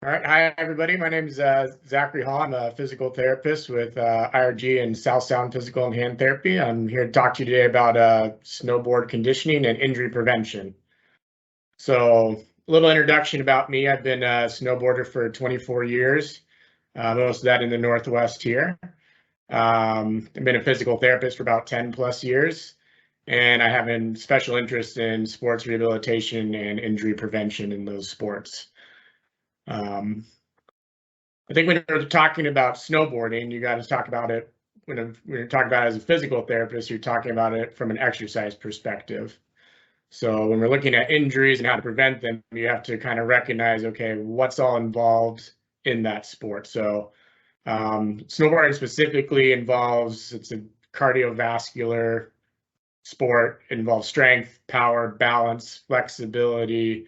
All right. Hi, everybody. My name is Zachary Hall. I'm a physical therapist with IRG and South Sound Physical and Hand Therapy. I'm here to talk to you today about snowboard conditioning and injury prevention. So, a little introduction about me. I've been a snowboarder for 24 years, most of that in the Northwest here. I've been a physical therapist for about 10 plus years, and I have a special interest in sports rehabilitation and injury prevention in those sports. I think when you're talking about snowboarding, you got to talk about it when you're talking about it as a physical therapist, you're talking about it from an exercise perspective. So when we're looking at injuries and how to prevent them, you have to kind of recognize, okay, what's all involved in that sport. So snowboarding specifically it's a cardiovascular sport. It involves strength, power, balance, flexibility,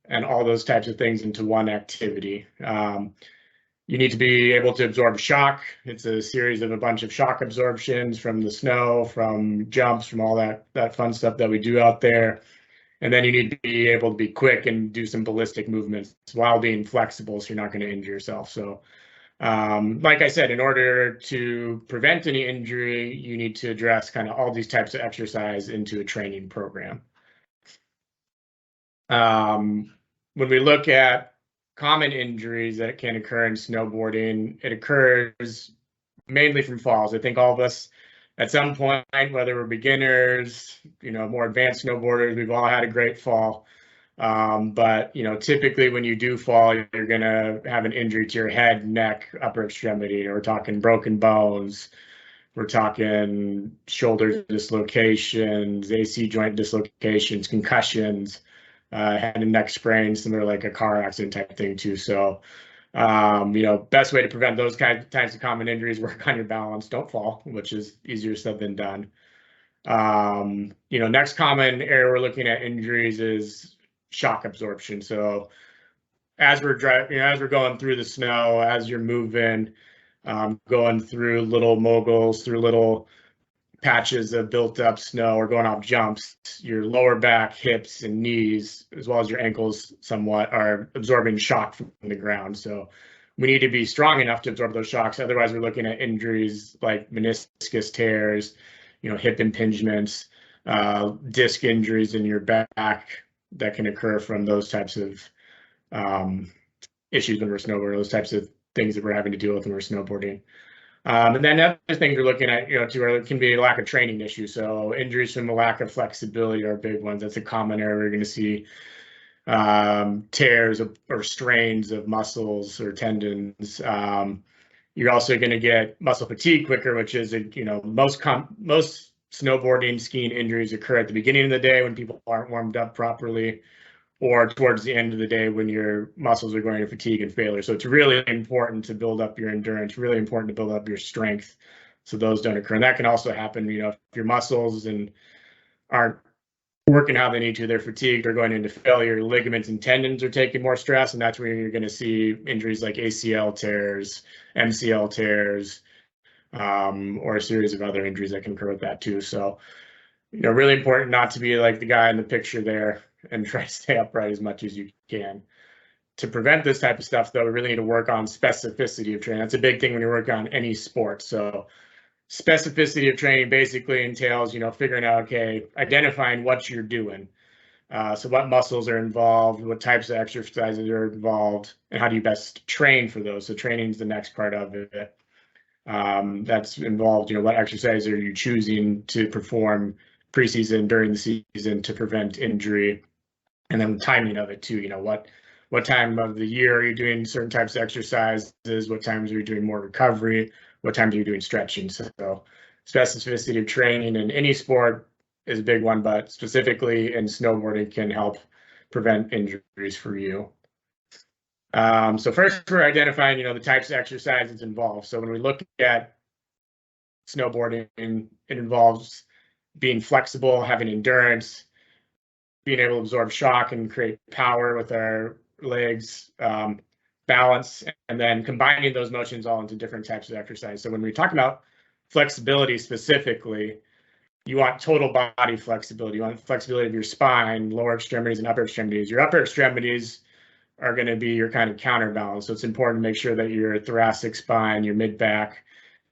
and all those types of things into one activity. You need to be able to absorb shock. It's a series of a bunch of shock absorptions from the snow, from jumps, from all that fun stuff that we do out there. And then you need to be able to be quick and do some ballistic movements while being flexible so you're not going to injure yourself. So like I said, in order to prevent any injury, you need to address kind of all these types of exercise into a training program. When we look at common injuries that can occur in snowboarding, it occurs mainly from falls. I think all of us at some point, whether we're beginners, more advanced snowboarders, we've all had a great fall. But typically when you do fall, you're gonna have an injury to your head, neck, upper extremity. We're talking broken bones. We're talking shoulder dislocations, AC joint dislocations, concussions, head and neck sprains, similar like a car accident type thing too. So, best way to prevent those types of common injuries, work on your balance, don't fall, which is easier said than done. Next common area we're looking at injuries is shock absorption. So as we're driving, as we're going through the snow, as you're moving, going through little moguls, through little patches of built up snow or going off jumps, your lower back, hips, and knees, as well as your ankles somewhat, are absorbing shock from the ground. So we need to be strong enough to absorb those shocks. Otherwise, we're looking at injuries like meniscus tears, hip impingements, disc injuries in your back that can occur from those types of issues when we're snowboarding, those types of things that we're having to deal with when we're snowboarding. And then other things we're looking at, too, can be a lack of training issues. So injuries from a lack of flexibility are big ones. That's a common area we're going to see tears or strains of muscles or tendons. You're also going to get muscle fatigue quicker, which is, most snowboarding, skiing injuries occur at the beginning of the day when people aren't warmed up properly, or towards the end of the day when your muscles are going to fatigue and failure. So it's really important to build up your endurance, really important to build up your strength so those don't occur. And that can also happen, if your muscles aren't working how they need to, they're fatigued, they're going into failure, ligaments and tendons are taking more stress, and that's where you're going to see injuries like ACL tears, MCL tears, or a series of other injuries that can occur with that too. So, really important not to be like the guy in the picture there and try to stay upright as much as you can. To prevent this type of stuff, though, we really need to work on specificity of training. That's a big thing when you work on any sport. So specificity of training basically entails, figuring out, okay, identifying what you're doing. So what muscles are involved, what types of exercises are involved, and how do you best train for those? So training is the next part of it. That's involved, what exercise are you choosing to perform preseason, during the season to prevent injury, and then the timing of it too. What time of the year are you doing certain types of exercises? What times are you doing more recovery? What times are you doing stretching? So specificity of training in any sport is a big one, but specifically in snowboarding can help prevent injuries for you. So first we're identifying, the types of exercises involved. So when we look at snowboarding, it involves being flexible, having endurance, being able to absorb shock and create power with our legs, balance, and then combining those motions all into different types of exercise. So when we talk about flexibility specifically, you want total body flexibility. You want flexibility of your spine, lower extremities, and upper extremities. Your upper extremities are going to be your kind of counterbalance. So it's important to make sure that your thoracic spine, your mid back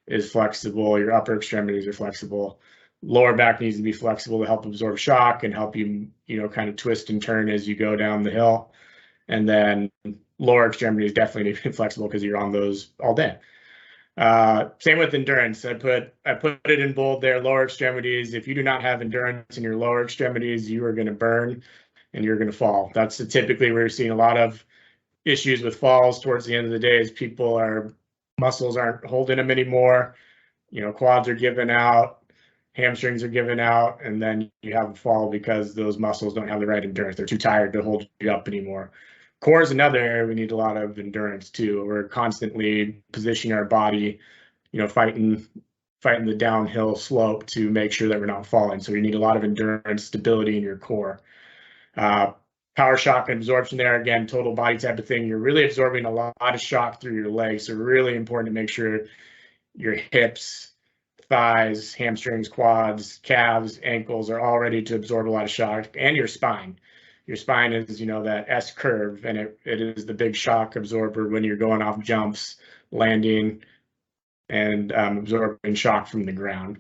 is flexible, your upper extremities are flexible. Lower back needs to be flexible to help absorb shock and help you, kind of twist and turn as you go down the hill. And then lower extremities definitely need to be flexible because you're on those all day. Same with endurance. I put it in bold there. Lower extremities. If you do not have endurance in your lower extremities, you are going to burn and you're going to fall. That's typically where you're seeing a lot of issues with falls towards the end of the day. Is muscles aren't holding them anymore. Quads are giving out, hamstrings are giving out, and then you have a fall because those muscles don't have the right endurance. They're too tired to hold you up anymore. Core is another area we need a lot of endurance too. We're constantly positioning our body, fighting the downhill slope to make sure that we're not falling. So you need a lot of endurance, stability in your core. Power shock and absorption there, again, total body type of thing. You're really absorbing a lot of shock through your legs. So really important to make sure your hips, thighs, hamstrings, quads, calves, ankles are all ready to absorb a lot of shock, and your spine. Your spine is, that S curve, and it is the big shock absorber when you're going off jumps, landing, and absorbing shock from the ground.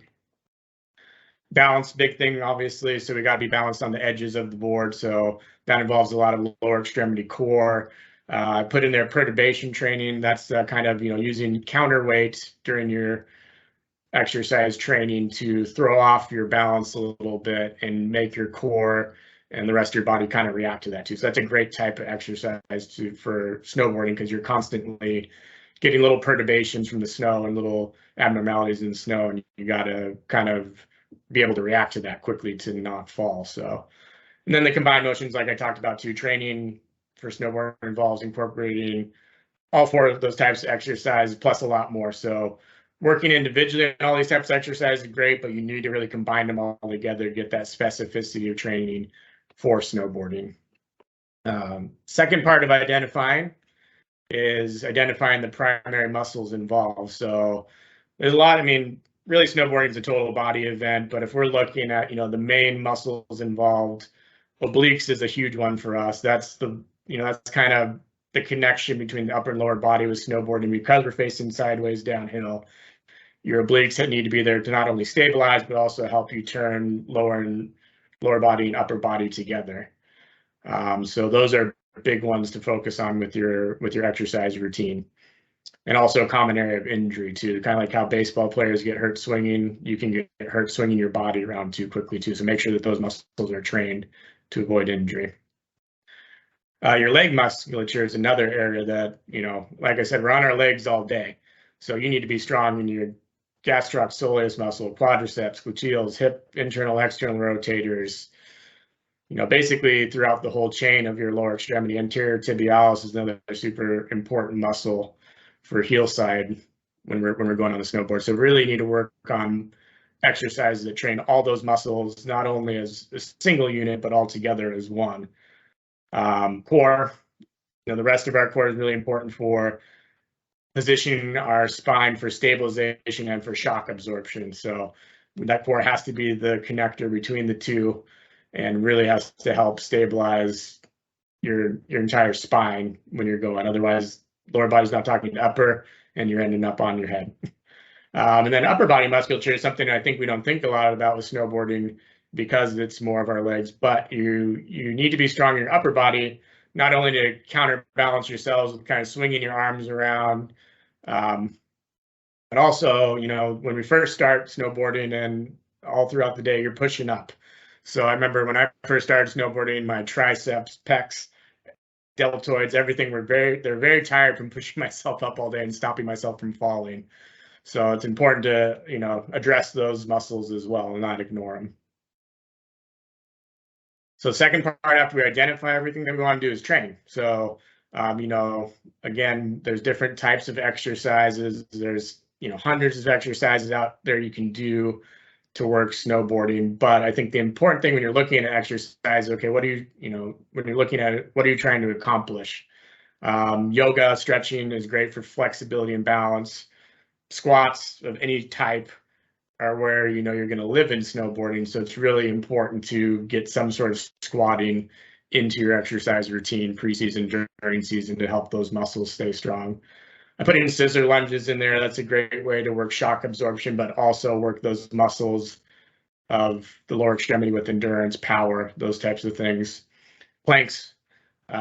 Balance, big thing, obviously. So we got to be balanced on the edges of the board. So that involves a lot of lower extremity core. I put in there perturbation training. That's kind of, using counterweight during your exercise training to throw off your balance a little bit and make your core and the rest of your body kind of react to that too. So that's a great type of exercise for snowboarding, because you're constantly getting little perturbations from the snow and little abnormalities in the snow, and you got to kind of be able to react to that quickly to not fall. So, and then the combined motions, like I talked about too, training for snowboard involves incorporating all four of those types of exercises plus a lot more. So working individually on all these types of exercises is great, but you need to really combine them all together to get that specificity of training for snowboarding. Second part of identifying is identifying the primary muscles involved. So there's a lot, really snowboarding is a total body event, but if we're looking at, the main muscles involved, obliques is a huge one for us. That's that's kind of the connection between the upper and lower body with snowboarding, because we're facing sideways downhill. Your obliques need to be there to not only stabilize, but also help you turn lower body and upper body together. So those are big ones to focus on with your exercise routine. And also a common area of injury too, kind of like how baseball players get hurt swinging, you can get hurt swinging your body around too quickly too. So make sure that those muscles are trained to avoid injury. Your leg musculature is another area that, like I said, we're on our legs all day. So you need to be strong in your gastroc soleus muscle, quadriceps, gluteals, hip, internal, external rotators. Basically throughout the whole chain of your lower extremity. Anterior tibialis is another super important muscle for heel side when we're going on the snowboard. So really need to work on exercises that train all those muscles, not only as a single unit, but all together as one. Core, the rest of our core is really important for positioning our spine for stabilization and for shock absorption. So that core has to be the connector between the two and really has to help stabilize your entire spine when you're going. Otherwise, lower body's not talking to upper, and you're ending up on your head. And then upper body musculature is something I think we don't think a lot about with snowboarding because it's more of our legs, but you need to be strong in your upper body, not only to counterbalance yourselves with kind of swinging your arms around, but also, when we first start snowboarding and all throughout the day, you're pushing up. So I remember when I first started snowboarding, my triceps, pecs, deltoids, everything they're very tired from pushing myself up all day and stopping myself from falling. So it's important to, address those muscles as well and not ignore them. So the second part, after we identify everything that we want to do, is train. So, again, there's different types of exercises. There's, hundreds of exercises out there you can do to work snowboarding. But I think the important thing when you're looking at exercise, okay, when you're looking at it, what are you trying to accomplish? Yoga, stretching is great for flexibility and balance. Squats of any type are where, you're going to live in snowboarding. So it's really important to get some sort of squatting into your exercise routine, preseason, during season to help those muscles stay strong. I put in scissor lunges in there. That's a great way to work shock absorption, but also work those muscles of the lower extremity with endurance, power, those types of things. Planks.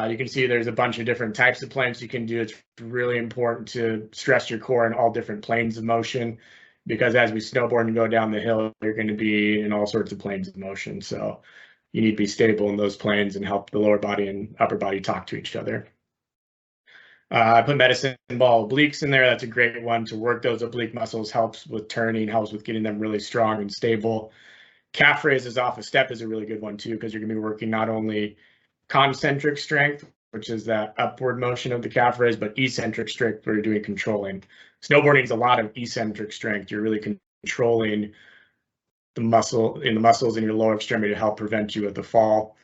You can see there's a bunch of different types of planks you can do. It's really important to stress your core in all different planes of motion, because as we snowboard and go down the hill, you're going to be in all sorts of planes of motion. So you need to be stable in those planes and help the lower body and upper body talk to each other. I put medicine ball obliques in there. That's a great one to work those oblique muscles, helps with turning, helps with getting them really strong and stable. Calf raises off a step is a really good one too, because you're going to be working not only concentric strength, which is that upward motion of the calf raise, but eccentric strength where you're doing controlling. Snowboarding is a lot of eccentric strength. You're really controlling the muscles in your lower extremity to help prevent you of the fall.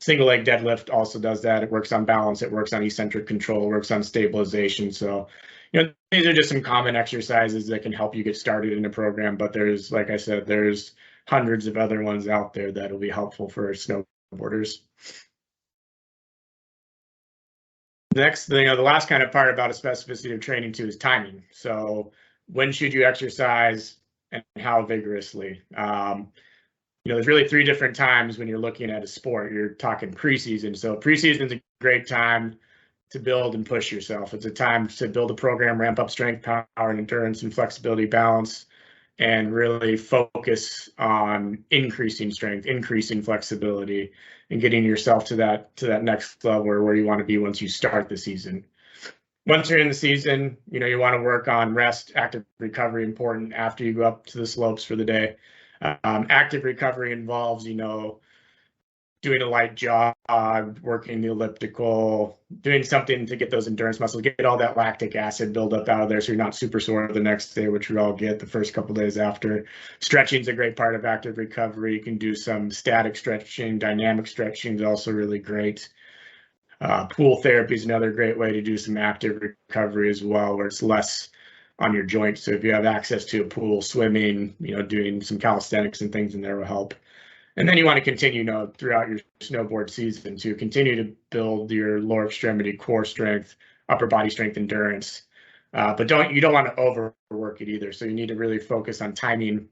Single leg deadlift also does that. It works on balance, it works on eccentric control, it works on stabilization. So, these are just some common exercises that can help you get started in a program, but there's, like I said, there's hundreds of other ones out there that will be helpful for snowboarders. Next, the last kind of part about a specificity of training too is timing. So when should you exercise and how vigorously? There's really 3 different times when you're looking at a sport. You're talking preseason. So preseason is a great time to build and push yourself. It's a time to build a program, ramp up strength, power, and endurance, and flexibility, balance, and really focus on increasing strength, increasing flexibility, and getting yourself to that next level where you want to be once you start the season. Once you're in the season, you want to work on rest, active recovery, important after you go up to the slopes for the day. Active recovery involves, doing a light jog, working the elliptical, doing something to get those endurance muscles, get all that lactic acid buildup out of there so you're not super sore the next day, which we all get the first couple days after. Stretching is a great part of active recovery. You can do some static stretching, dynamic stretching is also really great. Pool therapy is another great way to do some active recovery as well, where it's less on your joints. So if you have access to a pool, swimming, doing some calisthenics and things in there will help. And then you want to continue, throughout your snowboard season to continue to build your lower extremity core strength, upper body strength, endurance. But you don't want to overwork it either. So you need to really focus on timing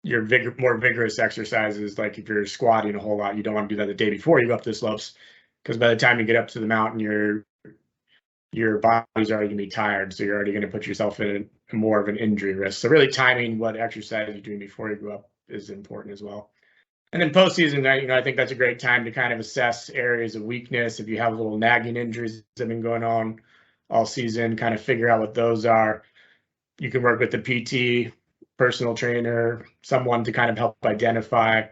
your more vigorous exercises. Like if you're squatting a whole lot, you don't want to do that the day before you go up the slopes, because by the time you get up to the mountain, your body's already going to be tired. So you're already going to put yourself in more of an injury risk. So really timing what exercise you're doing before you go up is important as well. And then postseason, I think that's a great time to kind of assess areas of weakness. If you have little nagging injuries that have been going on all season, kind of figure out what those are. You can work with the PT, personal trainer, someone to kind of help identify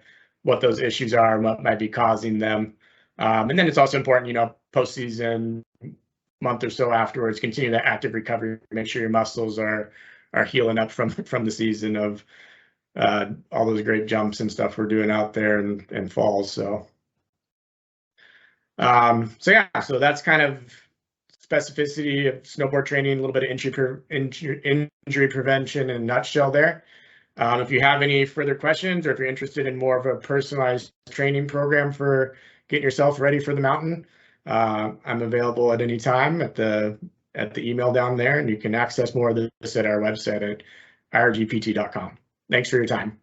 what those issues are and what might be causing them. And then it's also important, postseason, month or so afterwards, continue that active recovery, make sure your muscles are healing up from the season of all those great jumps and stuff we're doing out there and falls. So so that's kind of specificity of snowboard training, a little bit of injury prevention in a nutshell there. If you have any further questions, or if you're interested in more of a personalized training program for getting yourself ready for the mountain, I'm available at any time at the email down there, and you can access more of this at our website at irgpt.com. Thanks for your time.